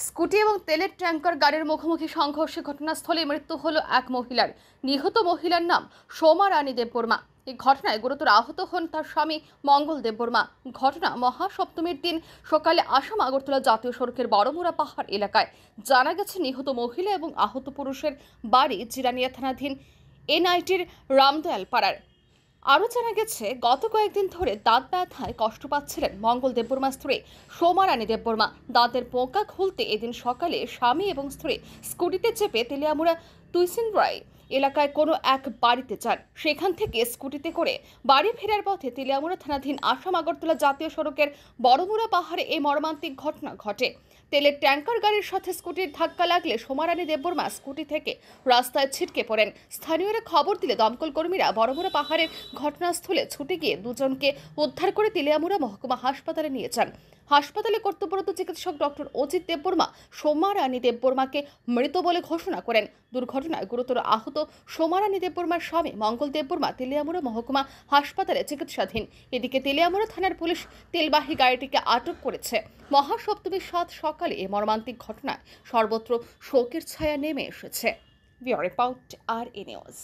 Scooty এবং তেলের tanker গাড়ির মুখোমুখি সংঘর্ষে ঘটনাস্থলে মৃত্যু হলো এক মহিলার। নিহত মহিলার নাম সোমা রানী দেববর্মা। এই ঘটনায় গুরুতর আহত হন তার স্বামী মঙ্গল দেববর্মা। ঘটনা মহাসপ্তমীর দিন সকালে আসাম আগরতলা জাতীয় সড়কের বড়মুড়া পাহাড় এলাকায়। জানা গেছে নিহত মহিলা এবং আহত পুরুষের বাড়ি জিরানিয়া থানাধীন এনআইটির রামদয়াল পাড়ার। আরও জানা গেছে, গত কয়েকদিন ধরে দাঁত ব্যথায় কষ্ট পাচ্ছিলেন মঙ্গল দেববর্মার স্ত্রী সোমা রানী দেববর্মা। দাঁতের পোকা খুলতে এদিন সকালে স্বামী এবং স্ত্রী স্কুটিতে চেপে তেলিয়ামুড়া তুইসিনরাই এলাকায় কোনো এক বাড়িতে যান। সেখান থেকে স্কুটিতে করে বাড়ি ফেরার পথে তেলিয়ামুড়া থানাধীন আসাম আগরতলা জাতীয় সড়কের বড়মুড়া পাহাড়ে এই মর্মান্তিক ঘটনা ঘটে। তেলের ট্যাঙ্কার গাড়ির সাথে স্কুটির ধাক্কা লাগলে সোমা রানী দেববর্মা স্কুটি থেকে রাস্তায় ছিটকে পড়েন। স্থানীয়রা খবর দিলে দমকল কর্মীরা বড়মুড়া পাহাড়ের ঘটনাস্থলে ছুটে গিয়ে দুজনকে উদ্ধার করে তেলিয়ামুড়া মহকুমা হাসপাতালে নিয়ে যান। হাসপাতালে কর্তব্যরত চিকিৎসক ডক্টর অজিত দেববর্মা সোমা রানী দেববর্মাকে মৃত বলে ঘোষণা করেন। দুর্ঘটনায় গুরুতর আহত সোমা রানী দেববর্মার স্বামী মঙ্গল দেববর্মা তেলিয়ামুড়া মহকুমা হাসপাতালে চিকিৎসাধীন। এদিকে তেলিয়ামুড়া থানার পুলিশ তেলবাহী গাড়িটিকে আটক করেছে। মহাসপ্তমীর সাত সকালে এই মর্মান্তিক ঘটনায় সর্বত্র শোকের ছায়া নেমে এসেছে। ব্যুরো রিপোর্ট আর নিউজ।